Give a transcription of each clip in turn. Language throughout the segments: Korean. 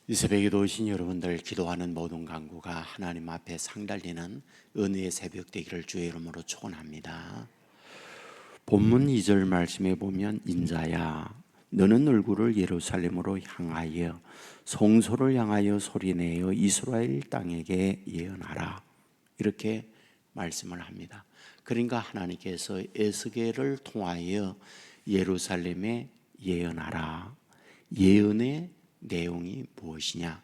이 새벽에도 오신 여러분들, 기도하는 모든 간구가 하나님 앞에 상달리는 은혜의 새벽 되기를 주의 이름으로 축원합니다. 본문 2절 말씀에 보면, 인자야 너는 얼굴을 예루살렘으로 향하여 성소를 향하여 소리내어 이스라엘 땅에게 예언하라, 이렇게 말씀을 합니다. 그러니까 하나님께서 에스겔을 통하여 예루살렘에 예언하라. 예언의 내용이 무엇이냐?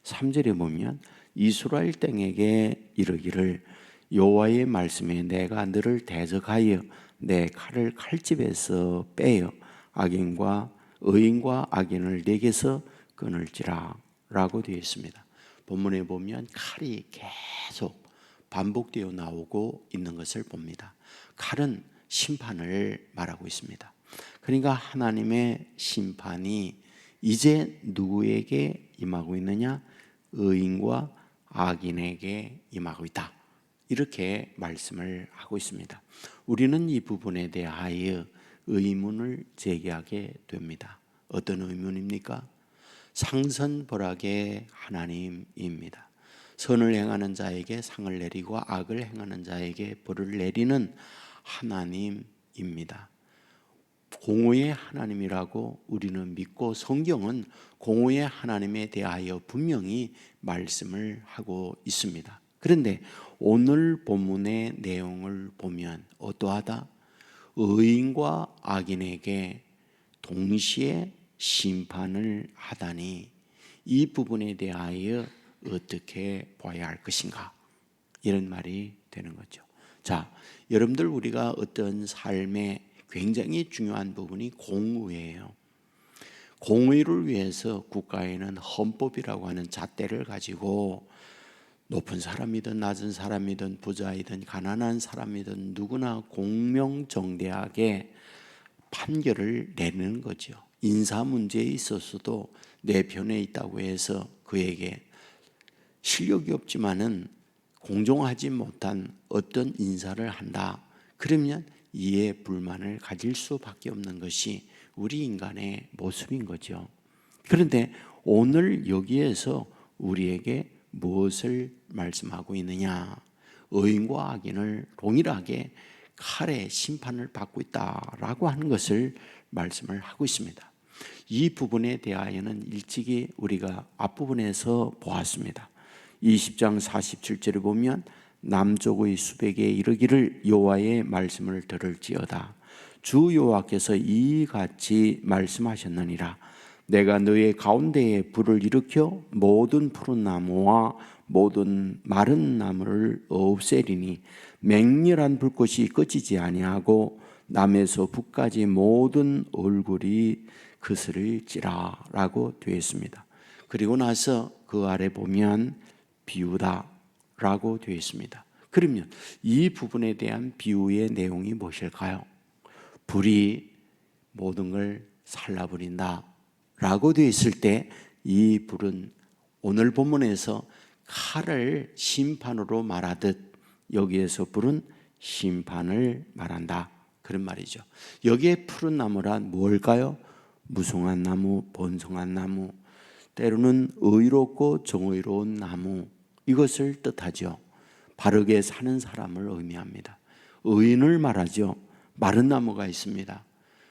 3절에 보면 이스라엘 땅에게 이르기를, 여호와의 말씀에 내가 너를 대적하여 내 칼을 칼집에서 빼어 의인과 악인을 내게서 끊을지라 라고 되어 있습니다. 본문에 보면 칼이 계속 반복되어 나오고 있는 것을 봅니다. 칼은 심판을 말하고 있습니다. 그러니까 하나님의 심판이 이제 누구에게 임하고 있느냐? 의인과 악인에게 임하고 있다, 이렇게 말씀을 하고 있습니다. 우리는 이 부분에 대하여 의문을 제기하게 됩니다. 어떤 의문입니까? 상선벌악의 하나님입니다. 선을 행하는 자에게 상을 내리고 악을 행하는 자에게 벌을 내리는 하나님입니다. 공의의 하나님이라고 우리는 믿고, 성경은 공의의 하나님에 대하여 분명히 말씀을 하고 있습니다. 그런데 오늘 본문의 내용을 보면 어떠하다? 의인과 악인에게 동시에 심판을 하다니, 이 부분에 대하여 어떻게 봐야 할 것인가, 이런 말이 되는 거죠. 자, 여러분들, 우리가 어떤 삶에 굉장히 중요한 부분이 공의예요. 공의를 위해서 국가에는 헌법이라고 하는 잣대를 가지고 높은 사람이든 낮은 사람이든 부자이든 가난한 사람이든 누구나 공명정대하게 판결을 내는 거죠. 인사 문제에 있어서도 내 편에 있다고 해서 그에게 실력이 없지만은 공정하지 못한 어떤 인사를 한다, 그러면 이에 불만을 가질 수밖에 없는 것이 우리 인간의 모습인 거죠. 그런데 오늘 여기에서 우리에게 무엇을 말씀하고 있느냐? 의인과 악인을 동일하게 칼의 심판을 받고 있다라고 하는 것을 말씀을 하고 있습니다. 이 부분에 대하여는 일찍이 우리가 앞부분에서 보았습니다. 20장 47절에 보면, 남쪽의 수백에 이르기를 여호와의 말씀을 들을지어다. 주 여호와께서 이같이 말씀하셨느니라. 내가 너의 가운데에 불을 일으켜 모든 푸른 나무와 모든 마른 나무를 없애리니 맹렬한 불꽃이 꺼지지 아니하고 남에서 북까지 모든 얼굴이 그스를지라 라고 되어 있습니다. 그리고 나서 그 아래 보면 비유다 라고 되어 있습니다. 그러면 이 부분에 대한 비유의 내용이 무엇일까요? 불이 모든 걸 살라버린다 라고 되어 있을 때, 이 불은 오늘 본문에서 칼을 심판으로 말하듯 여기에서 불은 심판을 말한다, 그런 말이죠. 여기에 푸른 나무란 뭘까요? 무성한 나무, 번성한 나무, 때로는 의롭고 정의로운 나무, 이것을 뜻하죠. 바르게 사는 사람을 의미합니다. 의인을 말하죠. 마른 나무가 있습니다.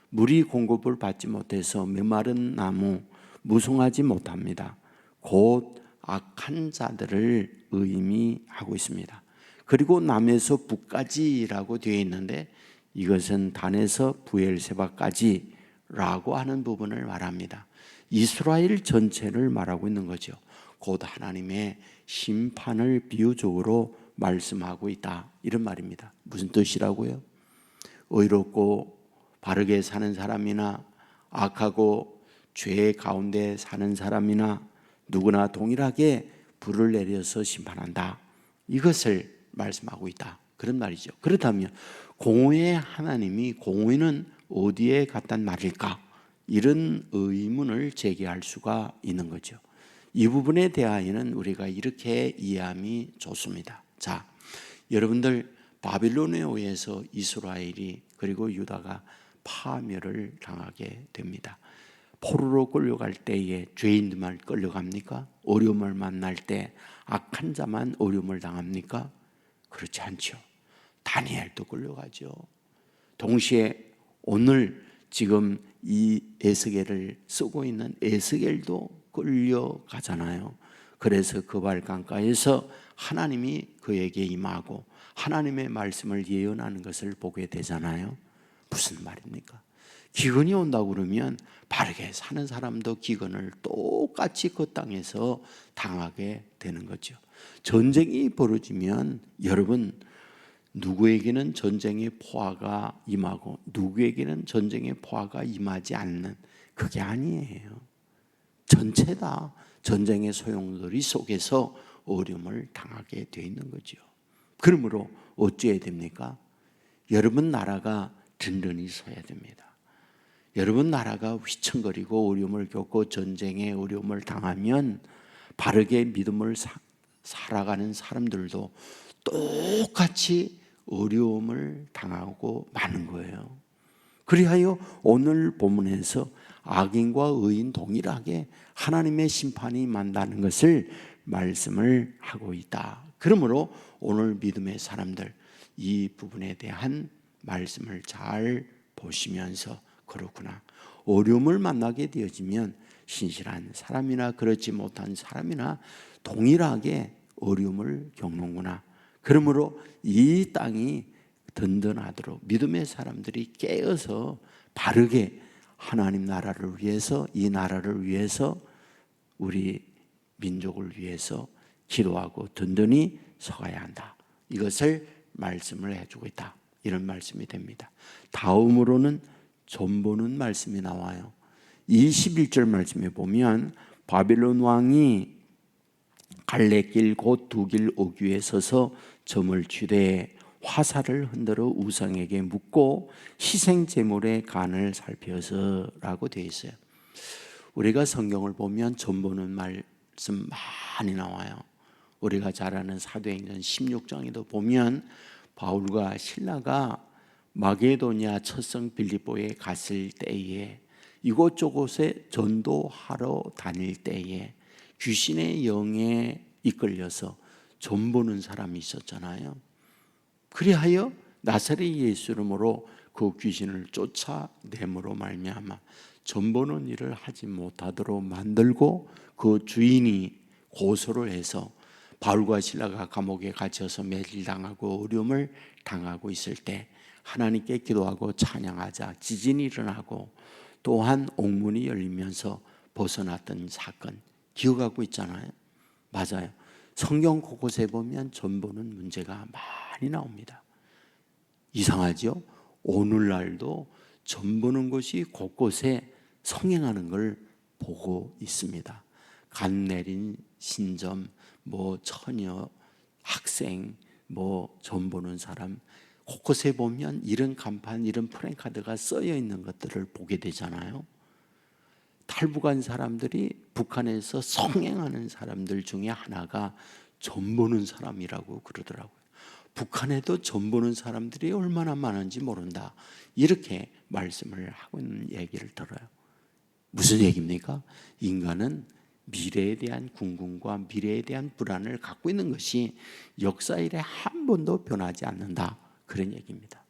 물이 공급을 받지 못해서 메마른 나무, 무성하지 못합니다. 곧 악한 자들을 의미하고 있습니다. 그리고 남에서 북까지라고 되어 있는데, 이것은 단에서 부엘세바까지 라고 하는 부분을 말합니다. 이스라엘 전체를 말하고 있는 거죠. 곧 하나님의 심판을 비유적으로 말씀하고 있다, 이런 말입니다. 무슨 뜻이라고요? 의롭고 바르게 사는 사람이나 악하고 죄 가운데 사는 사람이나 누구나 동일하게 불을 내려서 심판한다, 이것을 말씀하고 있다, 그런 말이죠. 그렇다면 공의의 하나님이 공의는 어디에 갖단 말일까? 이런 의문을 제기할 수가 있는 거죠. 이 부분에 대하여는 우리가 이렇게 이해함이 좋습니다. 자, 여러분들, 바빌론에 의해서 이스라엘이 그리고 유다가 파멸을 당하게 됩니다. 포로로 끌려갈 때에 죄인들만 끌려갑니까? 어려움을 만날 때 악한 자만 어려움을 당합니까? 그렇지 않죠. 다니엘도 끌려가죠. 동시에 오늘 지금 이 에스겔을 쓰고 있는 에스겔도 끌려가잖아요. 그래서 그발 강가에서 하나님이 그에게 임하고 하나님의 말씀을 예언하는 것을 보게 되잖아요. 무슨 말입니까? 기근이 온다고 그러면 바르게 사는 사람도 기근을 똑같이 그 땅에서 당하게 되는 거죠. 전쟁이 벌어지면 여러분, 누구에게는 전쟁의 포화가 임하고 누구에게는 전쟁의 포화가 임하지 않는, 그게 아니에요. 전체 다 전쟁의 소용돌이 속에서 어려움을 당하게 되어 있는 거죠. 그러므로 어찌해야 됩니까? 여러분 나라가 든든히 서야 됩니다. 여러분 나라가 휘청거리고 어려움을 겪고 전쟁의 어려움을 당하면 바르게 믿음을 살아가는 사람들도 똑같이 어려움을 당하고 마는 거예요. 그리하여 오늘 본문에서 악인과 의인 동일하게 하나님의 심판이 임한다는 것을 말씀을 하고 있다. 그러므로 오늘 믿음의 사람들, 이 부분에 대한 말씀을 잘 보시면서 그렇구나, 어려움을 만나게 되어지면 신실한 사람이나 그렇지 못한 사람이나 동일하게 어려움을 겪는구나. 그러므로 이 땅이 든든하도록 믿음의 사람들이 깨어서 바르게 하나님 나라를 위해서, 이 나라를 위해서, 우리 민족을 위해서 기도하고 든든히 서가야 한다. 이것을 말씀을 해주고 있다. 이런 말씀이 됩니다. 다음으로는 존보는 말씀이 나와요. 21절 말씀에 보면 바빌론 왕이 갈래길 곧 두 길 오기에 서서 점을 취되 화살을 흔들어 우상에게 묻고 희생 제물의 간을 살펴서라고 되어 있어요. 우리가 성경을 보면 존보는 말씀 많이 나와요. 우리가 잘 아는 사도행전 16장에도 보면 바울과 실라가 마게도냐 첫성 빌립보에 갔을 때에 이곳저곳에 전도하러 다닐 때에 귀신의 영에 이끌려서 존보는 사람이 있었잖아요. 그리하여 나사렛 예수 이름으로 그 귀신을 쫓아내므로 말미암아 존보는 일을 하지 못하도록 만들고 그 주인이 고소를 해서 바울과 실라가 감옥에 갇혀서 매질당하고 어려움을 당하고 있을 때 하나님께 기도하고 찬양하자 지진이 일어나고 또한 옥문이 열리면서 벗어났던 사건 기억하고 있잖아요. 맞아요. 성경 곳곳에 보면 존보는 문제가 많이 나옵니다. 이상하죠? 오늘날도 존보는 것이 곳곳에 성행하는 걸 보고 있습니다. 간 내린 신점, 처녀, 학생, 존보는 사람, 곳곳에 보면 이런 간판, 이런 프랭카드가 써여 있는 것들을 보게 되잖아요. 탈북한 사람들이 북한에서 성행하는 사람들 중에 하나가 존보는 사람이라고 그러더라고요. 북한에도 존보는 사람들이 얼마나 많은지 모른다, 이렇게 말씀을 하고 있는 얘기를 들어요. 무슨 얘기입니까? 인간은 미래에 대한 궁금과 미래에 대한 불안을 갖고 있는 것이 역사 이래 한 번도 변하지 않는다, 그런 얘기입니다.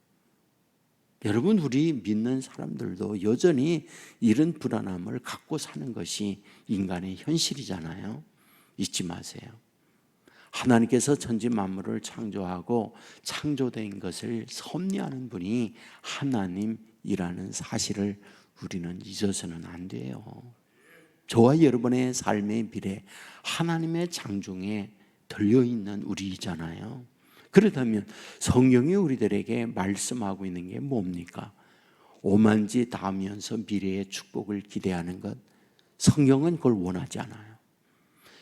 여러분, 우리 믿는 사람들도 여전히 이런 불안함을 갖고 사는 것이 인간의 현실이잖아요. 잊지 마세요. 하나님께서 천지 만물을 창조하고 창조된 것을 섭리하는 분이 하나님이라는 사실을 우리는 잊어서는 안 돼요. 저와 여러분의 삶의 미래 하나님의 장중에 들려있는 우리잖아요. 그렇다면 성경이 우리들에게 말씀하고 있는 게 뭡니까? 오만지 닿으면서 미래의 축복을 기대하는 것, 성경은 그걸 원하지 않아요.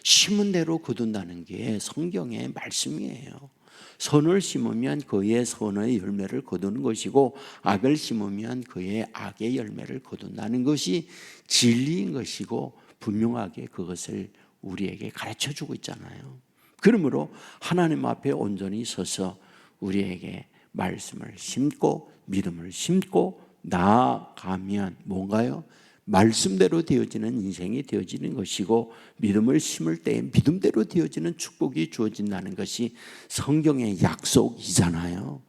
심은 대로 거둔다는 게 성경의 말씀이에요. 선을 심으면 그의 선의 열매를 거두는 것이고 악을 심으면 그의 악의 열매를 거둔다는 것이 진리인 것이고 분명하게 그것을 우리에게 가르쳐주고 있잖아요. 그러므로 하나님 앞에 온전히 서서 우리에게 말씀을 심고 믿음을 심고 나아가면 뭔가요? 말씀대로 되어지는 인생이 되어지는 것이고, 믿음을 심을 때 믿음대로 되어지는 축복이 주어진다는 것이 성경의 약속이잖아요.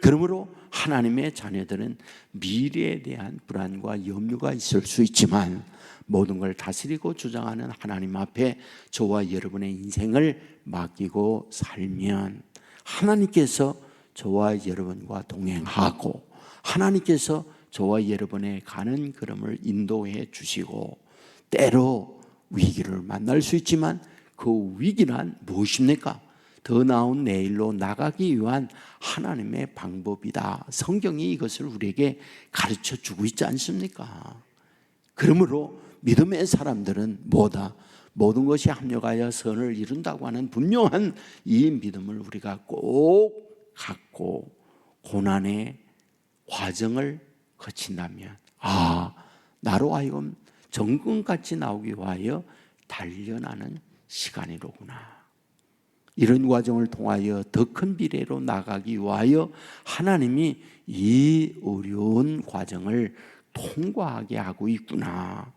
그러므로 하나님의 자녀들은 미래에 대한 불안과 염려가 있을 수 있지만, 모든 걸 다스리고 주장하는 하나님 앞에 저와 여러분의 인생을 맡기고 살면 하나님께서 저와 여러분과 동행하고, 하나님께서 저와 여러분의 가는 걸음을 인도해 주시고, 때로 위기를 만날 수 있지만 그 위기란 무엇입니까? 더 나은 내일로 나가기 위한 하나님의 방법이다. 성경이 이것을 우리에게 가르쳐 주고 있지 않습니까? 그러므로 믿음의 사람들은 뭐다? 모든 것이 합력하여 선을 이룬다고 하는 분명한 이 믿음을 우리가 꼭 갖고 고난의 과정을 거친다면, 나로 하여금 정금같이 나오기 위하여 단련하는 시간이로구나. 이런 과정을 통하여 더 큰 미래로 나가기 위하여 하나님이 이 어려운 과정을 통과하게 하고 있구나.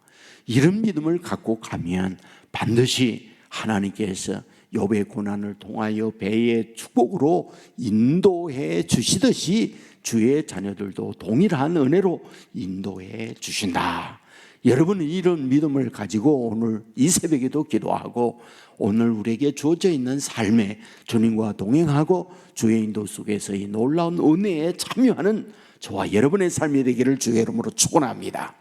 이런 믿음을 갖고 가면 반드시 하나님께서 욥의 고난을 통하여 배의 축복으로 인도해 주시듯이 주의 자녀들도 동일한 은혜로 인도해 주신다. 여러분은 이런 믿음을 가지고 오늘 이 새벽에도 기도하고, 오늘 우리에게 주어져 있는 삶에 주님과 동행하고 주의 인도 속에서 이 놀라운 은혜에 참여하는 저와 여러분의 삶이 되기를 주의 이름으로 축원합니다.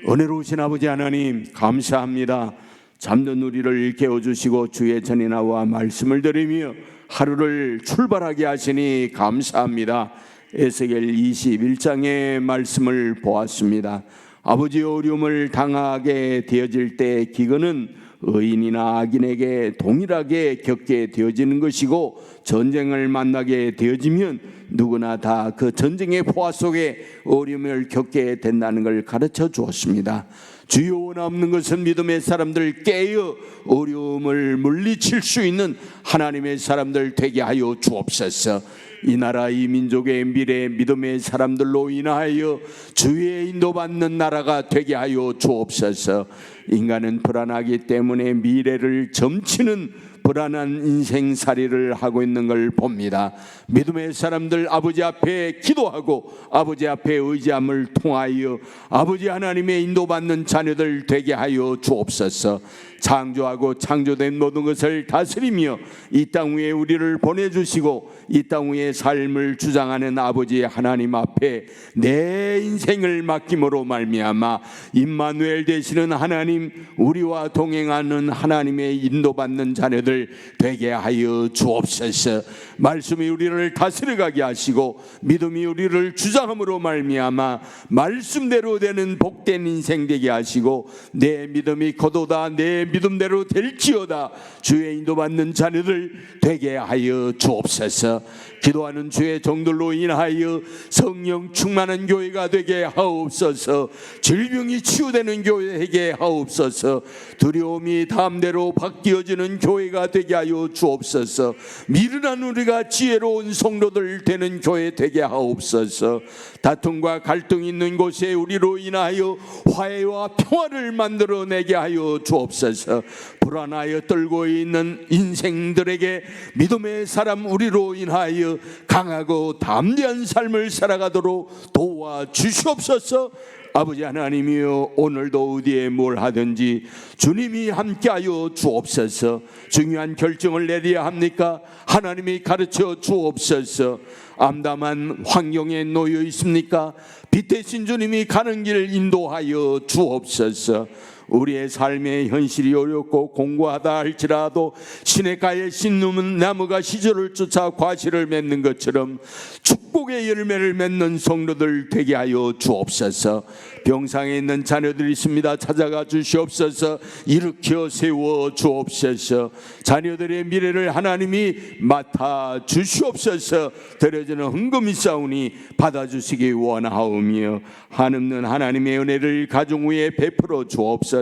은혜로우신 아버지 하나님, 감사합니다. 잠든 우리를 깨워주시고 주의 전에 나와 말씀을 들으며 하루를 출발하게 하시니 감사합니다. 에스겔 21장의 말씀을 보았습니다. 아버지의 어려움을 당하게 되어질 때 기근은 의인이나 악인에게 동일하게 겪게 되어지는 것이고, 전쟁을 만나게 되어지면 누구나 다 그 전쟁의 포화 속에 어려움을 겪게 된다는 걸 가르쳐 주었습니다. 주여, 원없는 것은 믿음의 사람들 깨어 어려움을 물리칠 수 있는 하나님의 사람들 되게 하여 주옵소서. 이 나라 이 민족의 미래 믿음의 사람들로 인하여 주의 인도받는 나라가 되게 하여 주옵소서. 인간은 불안하기 때문에 미래를 점치는 불안한 인생살이를 하고 있는 걸 봅니다. 믿음의 사람들 아버지 앞에 기도하고 아버지 앞에 의지함을 통하여 아버지 하나님의 인도받는 자녀들 되게 하여 주옵소서. 창조하고 창조된 모든 것을 다스리며 이 땅 위에 우리를 보내주시고 이 땅 위에 삶을 주장하는 아버지 하나님 앞에 내 인생을 맡김으로 말미암아 임마누엘 되시는 하나님, 우리와 동행하는 하나님의 인도받는 자녀들 되게 하여 주옵소서. 말씀이 우리를 다스려가게 하시고 믿음이 우리를 주장함으로 말미암아 말씀대로 되는 복된 인생 되게 하시고, 내 믿음이 거도다 내 믿음대로 될지어다 주의 인도받는 자녀들 되게 하여 주옵소서. 기도하는 주의 종들로 인하여 성령 충만한 교회가 되게 하옵소서. 질병이 치유되는 교회 되게 하옵소서. 두려움이 다음대로 바뀌어지는 교회가 되게 하여 주옵소서. 미련한 우리가 지혜로운 성도들 되는 교회 되게 하옵소서. 다툼과 갈등이 있는 곳에 우리로 인하여 화해와 평화를 만들어내게 하여 주옵소서. 불안하여 떨고 있는 인생들에게 믿음의 사람 우리로 인하여 강하고 담대한 삶을 살아가도록 도와주시옵소서. 아버지 하나님이여, 오늘도 어디에 뭘 하든지 주님이 함께하여 주옵소서. 중요한 결정을 내려야 합니까? 하나님이 가르쳐 주옵소서. 암담한 환경에 놓여 있습니까? 빛 대신 주님이 가는 길 인도하여 주옵소서. 우리의 삶의 현실이 어렵고 공고하다 할지라도 시냇가에 씻는 나무가 시절을 쫓아 과실을 맺는 것처럼 축복의 열매를 맺는 성도들 되게 하여 주옵소서. 병상에 있는 자녀들이 있습니다. 찾아가 주시옵소서. 일으켜 세워 주옵소서. 자녀들의 미래를 하나님이 맡아 주시옵소서. 드려지는 헌금이 싸우니 받아주시기 원하오며 한없는 하나님의 은혜를 가정 위에 베풀어 주옵소서.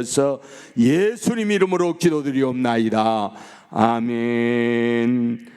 예수님 이름으로 기도드리옵나이다. 아멘.